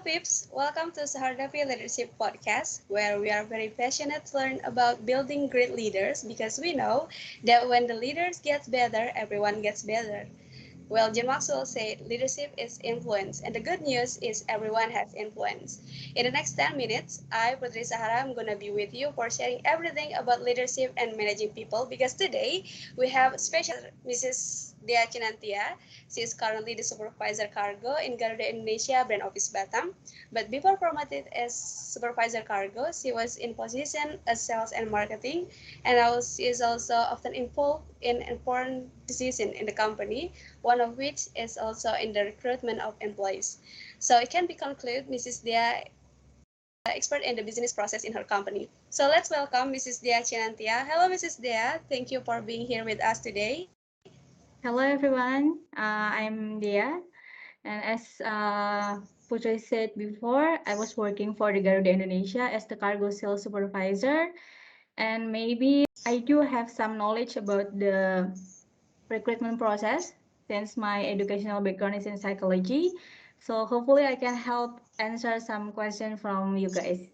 Pips, welcome to SAHERDAFI Leadership Podcast, where we are very passionate to learn about building great leaders because we know that when the leaders get better, everyone gets better. Well, John Maxwell said leadership is influence, and the good news is everyone has influence. In the next 10 minutes, I, Putri SAhara, am going to be with you for sharing everything about leadership and managing people because today we have special Mrs. Dea Chinantya. She is currently the supervisor cargo in Garuda Indonesia brand office Batam. But before promoted as supervisor cargo, she was in position as sales and marketing, and she is also often involved in important decisions in the company, one of which is also in the recruitment of employees. So it can be concluded Mrs. Dea expert in the business process in her company. So let's welcome Mrs. Dea Chinantya. Hello, Mrs. Dea. Thank you for being here with us today. Hello everyone, I'm Dea, and as Putri said before, I was working for the Garuda Indonesia as the cargo sales supervisor, and maybe I do have some knowledge about the recruitment process since my educational background is in psychology. So hopefully I can help answer some questions from you guys.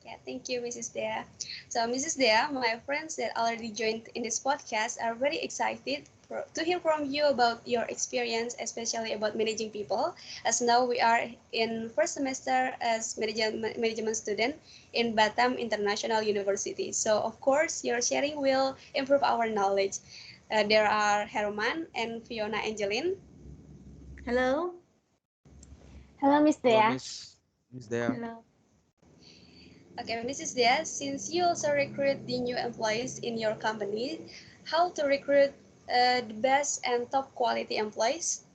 Yeah, thank you, Mrs. Dea. So, Mrs. Dea, my friends that already joined in this podcast are very excited to hear from you about your experience, especially about managing people. As now we are in first semester as management student in Batam International University. So, of course, your sharing will improve our knowledge. There are HERman and FIonna Angeline. Hello. Hello, Miss Hello, Dea. Miss Dea. Hello. Okay, Mrs. Dea, since you also recruit the new employees in your company, how to recruit the best and top quality employees?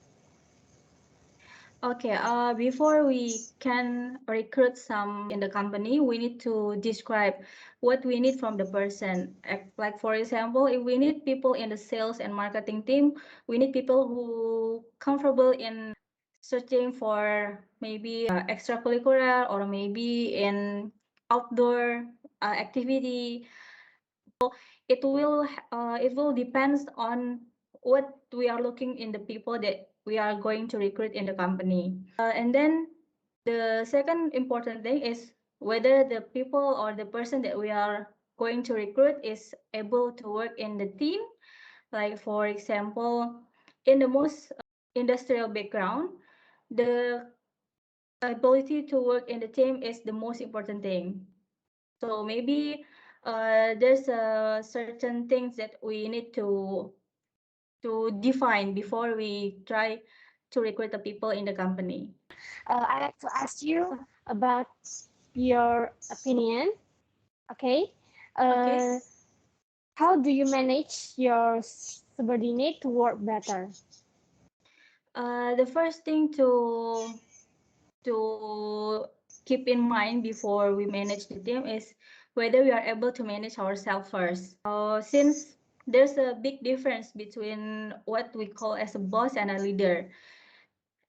Okay, before we can recruit some in the company, we need to describe what we need from the person. Like for example, if we need people in the sales and marketing team, we need people who comfortable in searching for maybe extracurricular or maybe in outdoor activity. It will depends on what we are looking in the people that we are going to recruit in the company. And then the second important thing is whether the people or the person that we are going to recruit is able to work in the team. Like for example, in the most industrial background, the ability to work in the team is the most important thing. So maybe there's certain things that we need to define before we try to recruit the people in the company. I'd like to ask you about your opinion. Okay. Okay. How do you manage your subordinate to work better? The first thing to keep in mind before we manage the team is whether we are able to manage ourselves first. Since there's a big difference between what we call as a boss and a leader.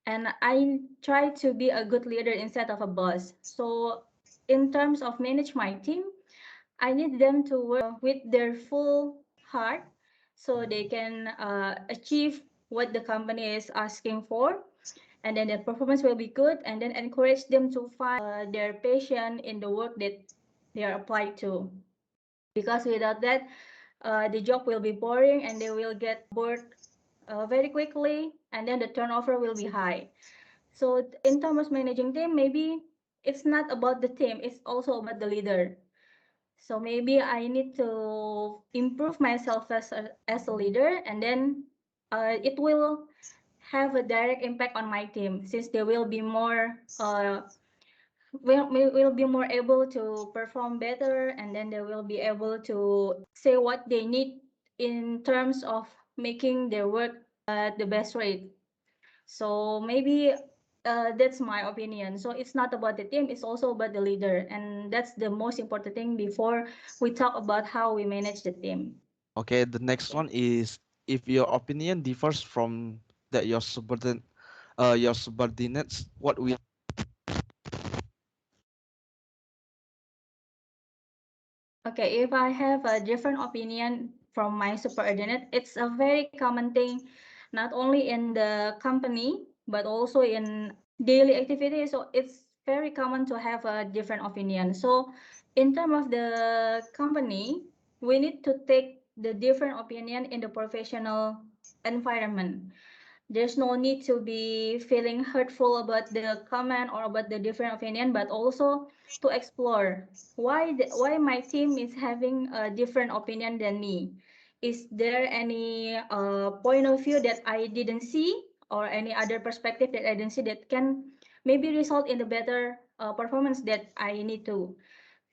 And I try to be a good leader instead of a boss. So in terms of manage my team, I need them to work with their full heart so they can achieve what the company is asking for, and then their performance will be good, and then encourage them to find their passion in the work that they are applied to. Because without that, the job will be boring and they will get bored very quickly, and then the turnover will be high. So in terms of managing team, maybe it's not about the team, it's also about the leader. So maybe I need to improve myself as a leader, and then it will have a direct impact on my team since they will be more will be more able to perform better, and then they will be able to say what they need in terms of making their work at the best rate. So maybe that's my opinion. So it's not about the team, it's also about the leader. And that's the most important thing before we talk about how we manage the team. Okay, the next one is if your opinion differs from that your subordinates, what will Okay, if I have a different opinion from my subordinate, it's a very common thing, not only in the company, but also in daily activities. So it's very common to have a different opinion. So in terms of the company, we need to take the different opinion in the professional environment. There's no need to be feeling hurtful about the comment or about the different opinion, but also to explore why my team is having a different opinion than me. Is there any point of view that I didn't see, or any other perspective that I didn't see that can maybe result in the better performance that I need to?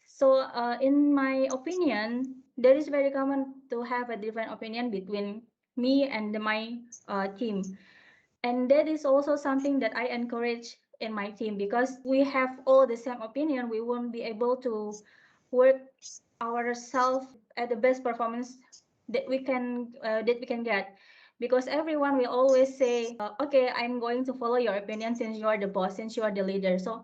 So in my opinion, there is very common to have a different opinion between me and my team. And that is also something that I encourage in my team, because we have all the same opinion, we won't be able to work ourselves at the best performance that we can get, because everyone will always say, okay, I'm going to follow your opinion since you are the boss, since you are the leader. So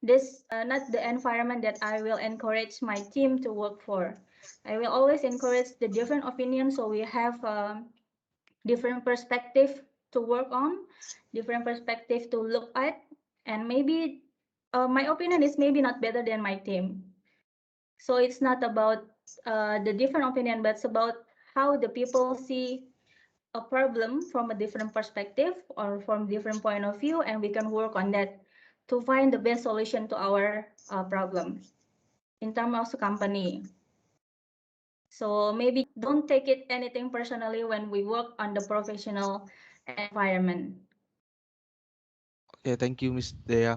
this not the environment that I will encourage my team to work for. I will always encourage the different opinions, so we have different perspective to work on, different perspective to look at, and maybe my opinion is maybe not better than my team. So it's not about the different opinion, but it's about how the people see a problem from a different perspective or from different point of view, and we can work on that to find the best solution to our problem in terms of the company. So maybe don't take it anything personally when we work on the professional environment. Okay, thank you, Miss Dea.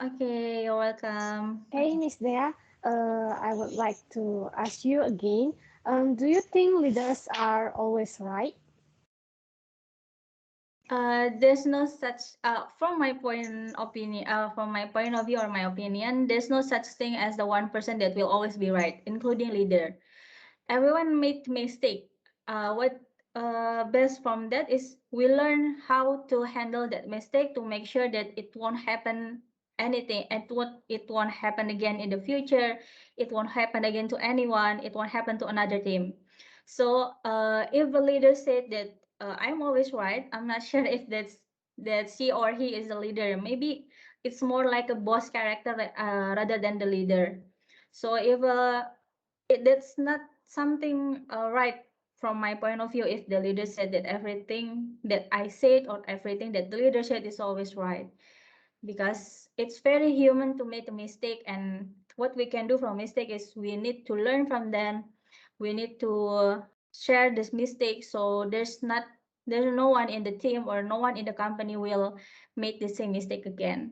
Okay, you're welcome. Hey, Miss Dea, I would like to ask you again. Do you think leaders are always right? There's no such from my from my point of view or my opinion, there's no such thing as the one person that will always be right, including leader. Everyone made mistake. What best from that is we learn how to handle that mistake to make sure that it won't happen anything, and it won't happen again in the future. It won't happen again to anyone. It won't happen to another team. So if the leader said that I'm always right, I'm not sure if that she or he is the leader. Maybe it's more like a boss character rather than the leader. So if that's not something right from my point of view, if the leader said that everything that I said or everything that the leader said is always right, because it's very human to make a mistake, and what we can do from mistake is we need to learn from them. We need to share this mistake, so there's no one in the team or no one in the company will make the same mistake again.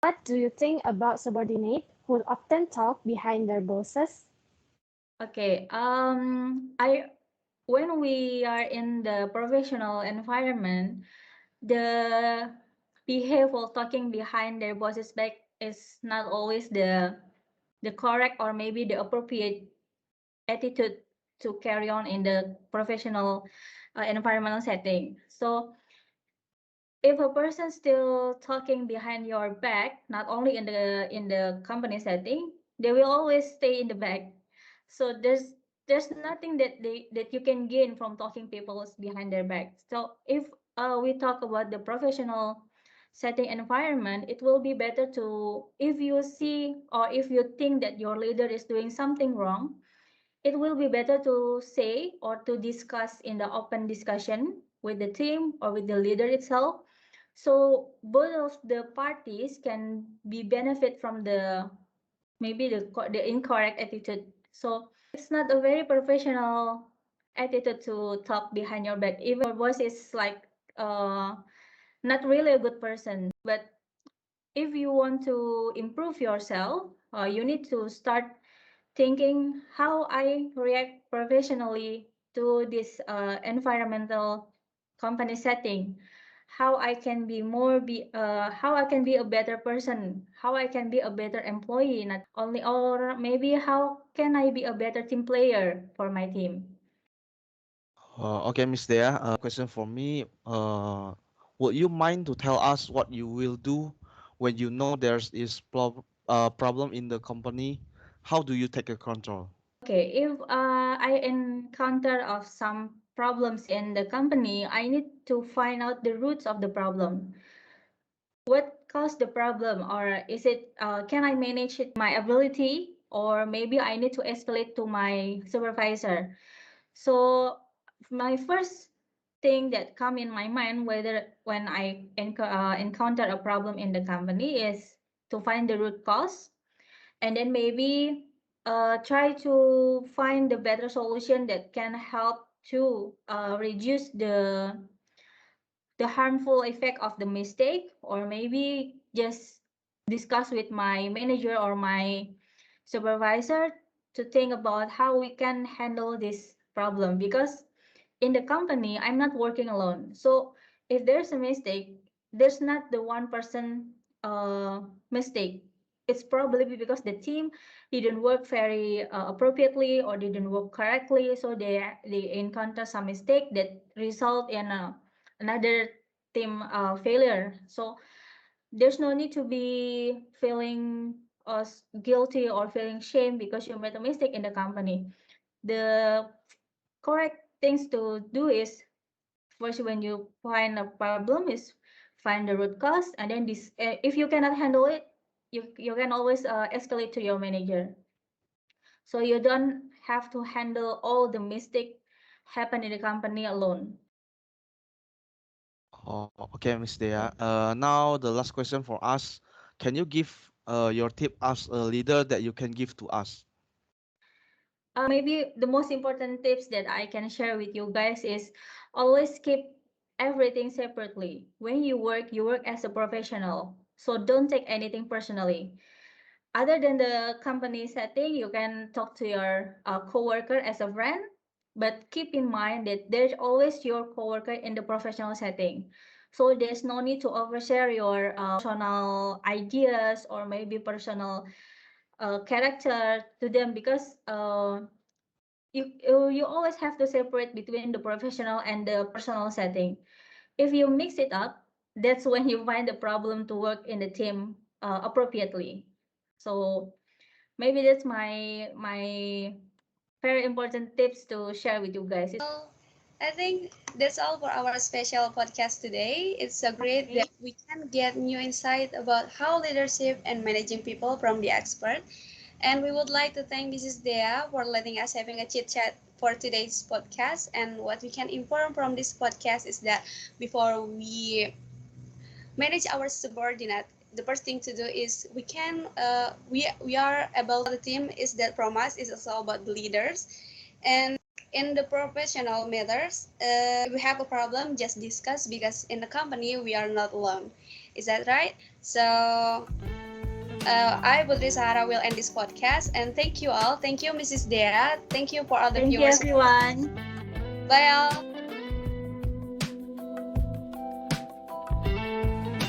What do you think about subordinates who often talk behind their bosses? Okay, I when we are in the professional environment, the behavior talking behind their boss's back is not always the correct or maybe the appropriate attitude to carry on in the professional environmental setting. So if a person still talking behind your back, not only in the company setting, they will always stay in the back. So there's nothing that you can gain from talking people behind their back. So if we talk about the professional setting environment, it will be better to, if you see or if you think that your leader is doing something wrong, it will be better to say or to discuss in the open discussion with the team or with the leader itself, so both of the parties can be benefit from the maybe the incorrect attitude. So it's not a very professional attitude to talk behind your back, even your boss is like not really a good person. But if you want to improve yourself, you need to start thinking how I react professionally to this environmental company setting, how I can be how I can be a better person, how I can be a better employee, not only, or maybe how can I be a better team player for my team. Okay, Miss Dea, question for me. Would you mind to tell us what you will do when you know there's is problem in the company? How do you take a control? Okay, if I encounter of some problems in the company, I need to find out the roots of the problem. what caused the problem, or is it can I manage it my ability, or maybe I need to escalate to my supervisor. So my first thing that come in my mind whether when I encounter a problem in the company is to find the root cause, and then maybe try to find the better solution that can help to reduce the harmful effect of the mistake, or maybe just discuss with my manager or my supervisor to think about how we can handle this problem. Because in the company I'm not working alone, so if there's a mistake, there's not the one person mistake. It's probably because the team didn't work very appropriately or didn't work correctly, so they encounter some mistake that result in another team failure. So there's no need to be feeling guilty or feeling shame because you made a mistake in the company. The correct things to do is, first, when you find a problem, is find the root cause, and then this if you cannot handle it, you can always escalate to your manager, so you don't have to handle all the mistake happen in the company alone. Oh, okay, Miss Dea. Now the last question for us. Can you give your tip as a leader that you can give to us? Maybe the most important tips that I can share with you guys is always keep everything separately. When you work as a professional, so don't take anything personally. Other than the company setting, you can talk to your coworker as a friend, but keep in mind that there's always your coworker in the professional setting. So there's no need to overshare your personal ideas or maybe personal character to them, because you always have to separate between the professional and the personal setting. If you mix it up, that's when you find the problem to work in the team appropriately. So maybe that's my very important tips to share with you guys. Well, I think that's all for our special podcast today. It's so great that we can get new insight about how leadership and managing people from the expert. And we would like to thank Mrs. Dea for letting us having a chit chat for today's podcast. And what we can inform from this podcast is that before we manage our subordinate, the first thing to do is we are about the team is that from us is also about the leaders. And in the professional matters, we have a problem, just discuss, because in the company we are not alone. Is that right? So I, Putri SAHARA, will end this podcast, and thank you all. Thank you, Mrs. Dea. Thank you for all the Thank you, viewers. everyone. Bye all.